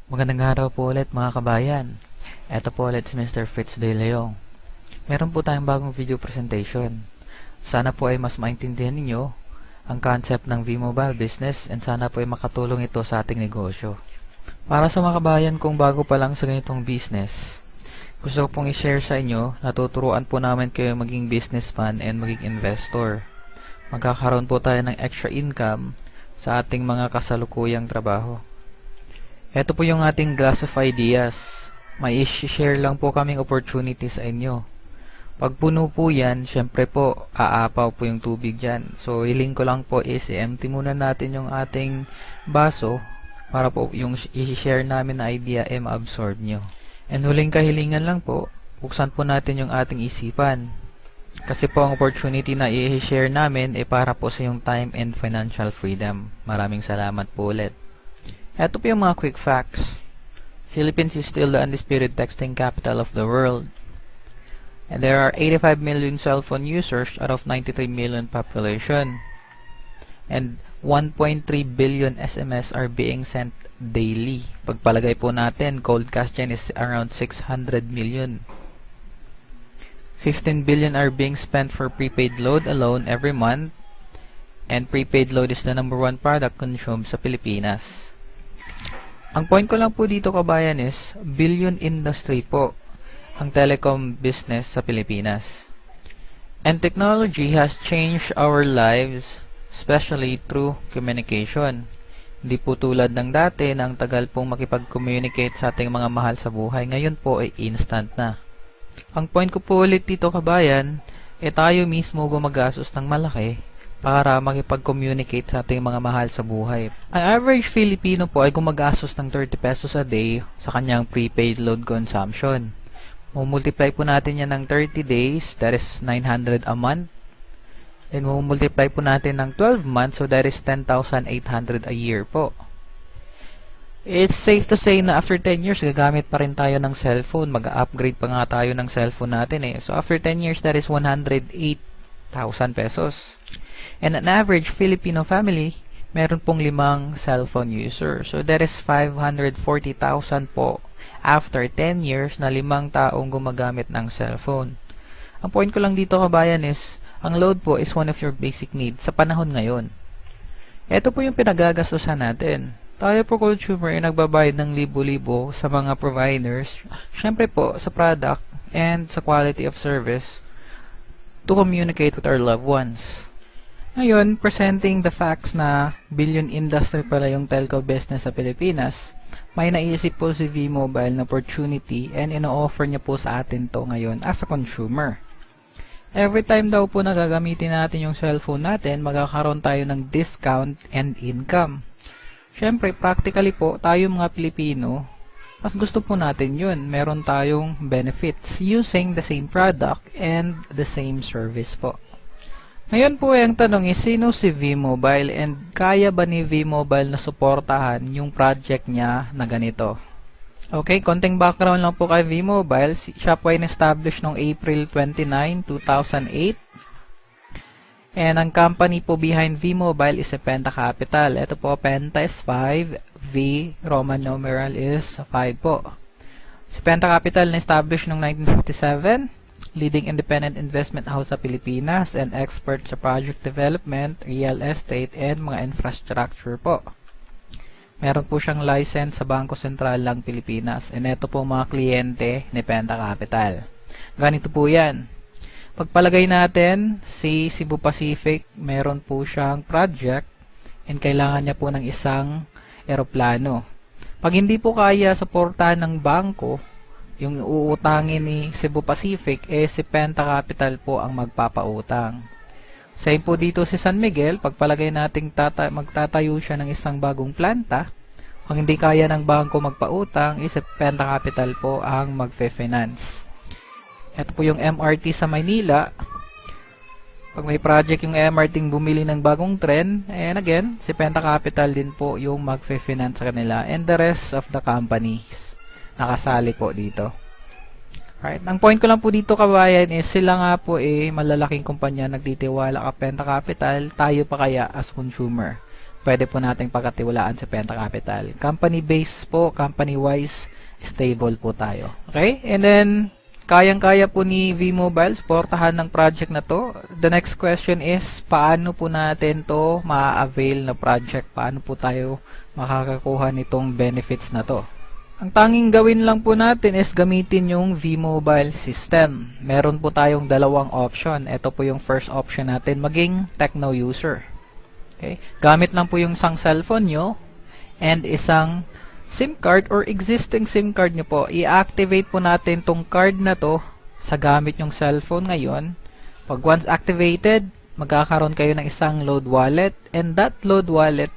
Magandang araw po ulit mga kabayan. Ito po ulit si Mr. Fitz De Leong. Meron po tayong bagong video presentation. Sana po ay mas maintindihan ninyo ang concept ng V-Mobile business and sana po ay makatulong ito sa ating negosyo. Para sa mga kabayan kung bago pa lang sa ganitong business, gusto ko pong i-share sa inyo na tuturuan po namin kayo maging businessman and maging investor. Magkakaroon po tayo ng extra income sa ating mga kasalukuyang trabaho. Ito po yung ating glass of ideas. May i-share lang po kaming opportunity sa inyo. Pag puno po yan, syempre po, aapaw po yung tubig dyan. So, hiling ko lang po is i-empty muna natin yung ating baso para po yung i-share namin na idea ay ma-absorb nyo. And huling kahilingan lang po, buksan po natin yung ating isipan. Kasi po ang opportunity na i-share namin ay para po sa yung time and financial freedom. Maraming salamat po ulit. Ito po yung mga quick facts. Philippines is still the undisputed texting capital of the world. And there are 85 million cell phone users out of 93 million population. And 1.3 billion SMS are being sent daily. Pagpalagay po natin, cold cash dyan is around 600 million. 15 billion are being spent for prepaid load alone every month. And prepaid load is the #1 product consumed sa Pilipinas. Ang point ko lang po dito kabayan is, billion industry po ang telecom business sa Pilipinas. And technology has changed our lives, especially through communication. Hindi po tulad ng dati na ang tagal pong makipag-communicate sa ating mga mahal sa buhay. Ngayon po ay instant na. Ang point ko po ulit dito kabayan, tayo mismo gumagastos ng malaki para makipag-communicate sa ating mga mahal sa buhay. Ang average Filipino po ay gumagastos ng 30 pesos a day sa kanyang prepaid load consumption. Multiply po natin yan ng 30 days, that is 900 a month. Then multiply po natin ng 12 months, so that is 10,800 a year po. It's safe to say na after 10 years, gagamit pa rin tayo ng cellphone. Mag-upgrade pa nga tayo ng cellphone natin eh. So after 10 years, that is 108,000 pesos. And an average Filipino family, meron pong 5 cellphone user. So that is 540,000 po after 10 years na 5 taong gumagamit ng cellphone. Ang point ko lang dito kabayan is, ang load po is one of your basic needs sa panahon ngayon. Ito po yung pinagagastusan natin. Tayo po consumer ay nagbabayad ng libo-libo sa mga providers, syempre po sa product and sa quality of service to communicate with our loved ones. Ngayon, presenting the facts na billion industry pala yung telco business sa Pilipinas, may naisip po si V-Mobile na opportunity and ino-offer niya po sa atin to ngayon as a consumer. Every time daw po na gagamitin natin yung cellphone natin, magkakaroon tayo ng discount and income. Siyempre, practically po, tayo mga Pilipino, mas gusto po natin yun. Meron tayong benefits using the same product and the same service po. Ngayon po ang tanong is, sino si V-Mobile and kaya ba ni V-Mobile na suportahan yung project niya na ganito? Okay, konting background lang po kay V-Mobile. Siya po ay na-establish noong April 29, 2008. And ang company po behind V-Mobile is Penta Capital. Ito po, Penta is 5, V, Roman numeral is 5 po. Si Penta Capital na-establish noong 1957. Leading independent investment house sa Pilipinas and expert sa project development, real estate, and mga infrastructure po. Meron po siyang license sa Bangko Sentral ng Pilipinas. And ito po mga kliyente ni Penta Capital. Ganito po yan. Pagpalagay natin, si Cebu Pacific, meron po siyang project and kailangan niya po ng isang eroplano. Pag hindi po kaya suportahan ng bangko, yung uutangin ni Cebu Pacific, si Penta Capital po ang magpapautang. Same po dito si San Miguel, pagpalagay nating magtatayo siya ng isang bagong planta, kung hindi kaya ng bangko magpautang, si Penta Capital po ang magfe-finance. Ito po yung MRT sa Maynila. Pag may project yung MRT bumili ng bagong tren, and again, si Penta Capital din po yung magfe-finance sa kanila and the rest of the companies nakasali po dito. Alright, ang point ko lang po dito kabayan is sila nga po malalaking kumpanya nagtitiwala ka Penta Capital, tayo pa kaya as consumer. pwede po nating pagkatiwalaan sa Penta Capital. Company base po, company wise, stable po tayo. Okay? And then, kayang-kaya po ni V-Mobile suportahan ng project na to. The next question is, paano po natin to ma-avail na project? Paano po tayo makakakuha nitong benefits na to? Ang tanging gawin lang po natin is gamitin yung V-Mobile system. Meron po tayong dalawang option. Ito po yung first option natin, maging Tecno user. Okay? Gamit lang po yung isang cellphone nyo and isang SIM card or existing SIM card nyo po. I-activate po natin tong card na to sa gamit yung cellphone ngayon. Pag once activated, magkakaroon kayo ng isang load wallet, and that load wallet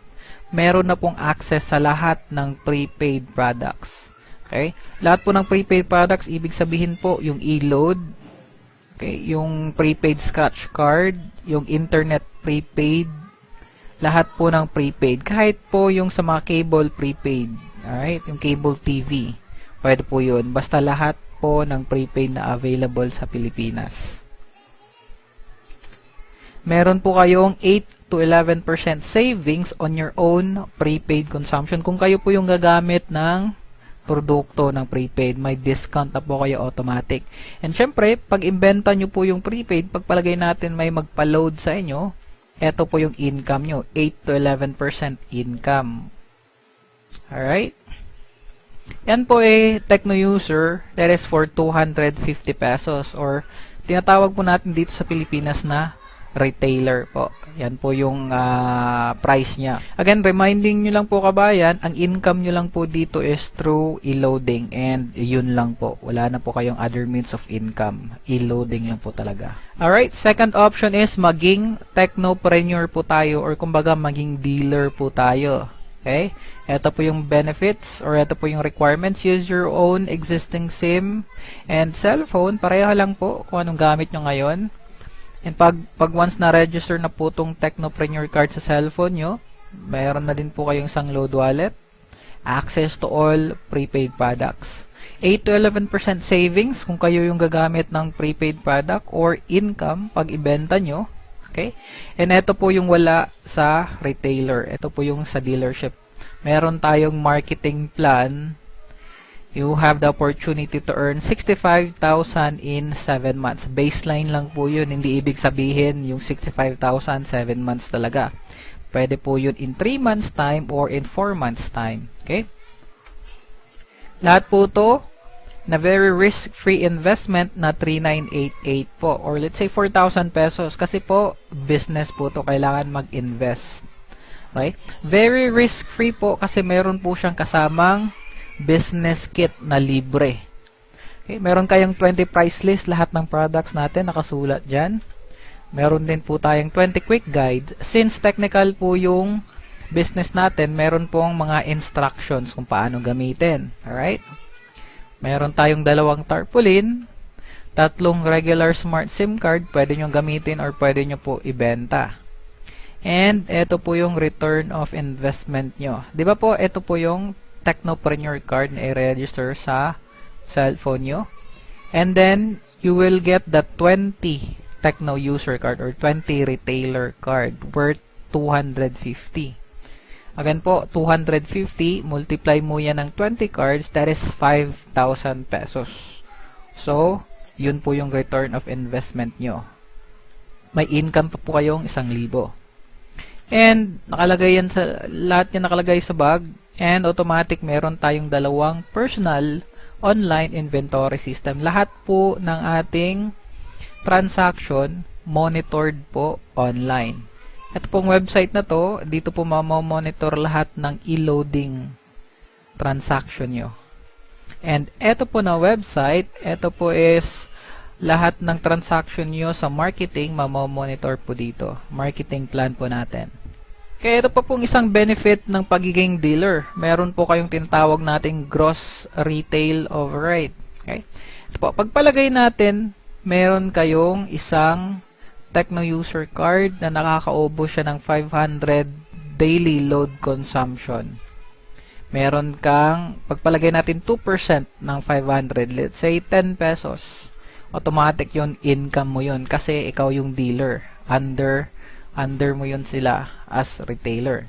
meron na pong access sa lahat ng prepaid products. Okay? Lahat po ng prepaid products, ibig sabihin po yung e-load, okay, yung prepaid scratch card, yung internet prepaid, lahat po ng prepaid. Kahit po yung sa mga cable prepaid, alright, yung cable TV, pwede po yun. Basta lahat po ng prepaid na available sa Pilipinas. Meron po kayong 8 to 11% savings on your own prepaid consumption. Kung kayo po yung gagamit ng produkto ng prepaid, may discount na po kayo automatic. And syempre, pag imbenta nyo po yung prepaid, pagpalagay natin may magpa-load sa inyo, eto po yung income nyo, 8 to 11% income. Alright? Yan po Tecno user, that is for 250 pesos, or tinatawag po natin dito sa Pilipinas na retailer po. Yan po yung price niya. Again, reminding nyo lang po kabayan, ang income nyo lang po dito is through e-loading, and yun lang po. Wala na po kayong other means of income. E-loading lang po talaga. Alright, second option is maging technopreneur po tayo, or kumbaga maging dealer po tayo. Okay? Ito po yung benefits, or ito po yung requirements. Use your own existing SIM and cellphone. Pareho lang po kung anong gamit nyo ngayon. And pag once na-register na po itong Technopreneur card sa cellphone nyo, mayroon na din po kayong isang load wallet, access to all prepaid products. 8 to 11% savings kung kayo yung gagamit ng prepaid product or income pag ibenta nyo. Okay? And ito po yung wala sa retailer. Ito po yung sa dealership. Meron tayong marketing plan. You have the opportunity to earn 65,000 in 7 months. Baseline lang po yun. Hindi ibig sabihin yung 65,000, 7 months talaga. Pwede po yun in 3 months time or in 4 months time. Okay? Lahat po to na very risk-free investment na 3,988 po. Or let's say 4,000 pesos. Kasi po, business po to. Kailangan mag-invest. Okay? Very risk-free po kasi meron po siyang kasamang business kit na libre. Okay, meron kayong 20 price list, lahat ng products natin nakasulat dyan. Meron din po tayong 20 quick guides. Since technical po yung business natin, meron pong mga instructions kung paano gamitin. Alright? Meron tayong 2 tarpaulin, 3 regular smart SIM card, pwede nyo gamitin or pwede nyo po ibenta. And ito po yung return of investment nyo. Di ba po, ito po yung Technopreneur card na i-register sa cellphone nyo. And then, you will get the 20 Tecno user card or 20 retailer card worth 250. Again po, 250, multiply mo yan ng 20 cards, that is 5,000 pesos. So, yun po yung return of investment nyo. May income pa po kayong 1,000. And, nakalagay yan sa, lahat yan nakalagay sa bag. And automatic, meron tayong 2 personal online inventory system. Lahat po ng ating transaction monitored po online. Ito pong website na to, dito po mamamonitor lahat ng e-loading transaction nyo. And ito po na website, ito po is lahat ng transaction nyo sa marketing, mamamonitor po dito. Marketing plan po natin. Kaya ito pa pong isang benefit ng pagiging dealer. Meron po kayong tinatawag nating gross retail override. Okay? Ito po, pagpalagay natin, meron kayong isang Tecno user card na nakakaubos siya ng 500 daily load consumption. Meron kang, pagpalagay natin 2% ng 500, let's say 10 pesos. Automatic yon, income mo yon kasi ikaw yung dealer. Under mo yun sila as retailer.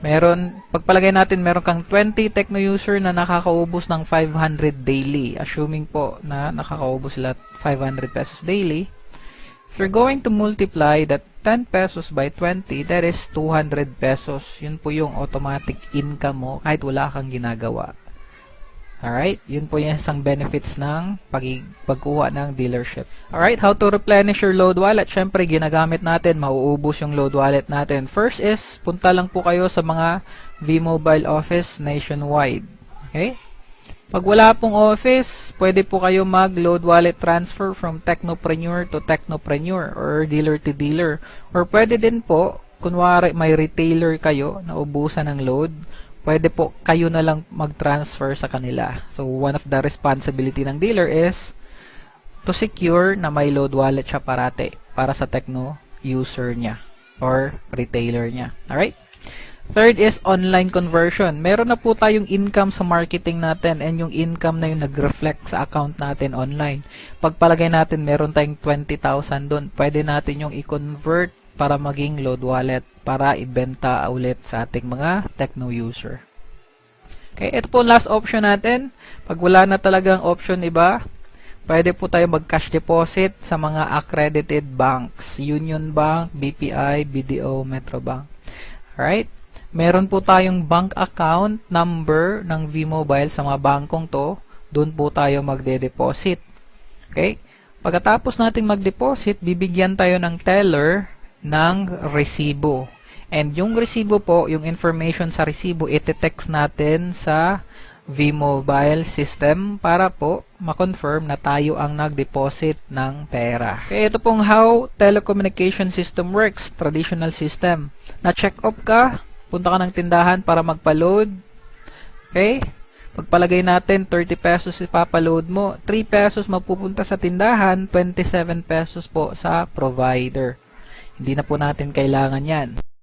Pagpalagay natin, meron kang 20 Tecno user na nakakaubos ng 500 daily. Assuming po na nakakaubos sila 500 pesos daily. If you're going to multiply that 10 pesos by 20, that is 200 pesos. Yun po yung automatic income mo kahit wala kang ginagawa. Alright? Yun po yung isang benefits ng pagkuha ng dealership. Alright, how to replenish your load wallet? Syempre, ginagamit natin, mauubos yung load wallet natin. First is, punta lang po kayo sa mga V-Mobile office nationwide. Okay? Pag wala pong office, pwede po kayo mag-load wallet transfer from Technopreneur to Technopreneur or dealer to dealer. Or pwede din po, kunwari may retailer kayo na ubusan ng load, pwede po kayo na lang mag-transfer sa kanila. So, one of the responsibility ng dealer is to secure na may load wallet siya parate para sa Tecno user niya or retailer niya. Alright? Third is online conversion. Meron na po tayong income sa marketing natin and yung income na yung nag-reflect sa account natin online. Pagpalagay natin meron tayong 20,000 doon. Pwede natin yung i-convert para maging load wallet para ibenta ulit sa ating mga Tecno user. Okay, ito po last option natin. Pag wala na talagang option iba, pwede po tayo mag-cash deposit sa mga accredited banks. Union Bank, BPI, BDO, Metrobank. Alright? Meron po tayong bank account number ng V-Mobile sa mga bangkong to. Doon po tayo magde-deposit. Okay? Pagkatapos nating mag-deposit, bibigyan tayo ng teller ng resibo. And yung resibo po, yung information sa resibo, iti-text natin sa V-Mobile system para po ma-confirm na tayo ang nag-deposit ng pera. Okay, ito pong how telecommunication system works, traditional system. Na-check off ka, punta ka ng tindahan para magpa-load. Okay? Pagpalagay natin, 30 pesos ipapaload mo, 3 pesos mapupunta sa tindahan, 27 pesos po sa provider. Hindi na po natin kailangan yan.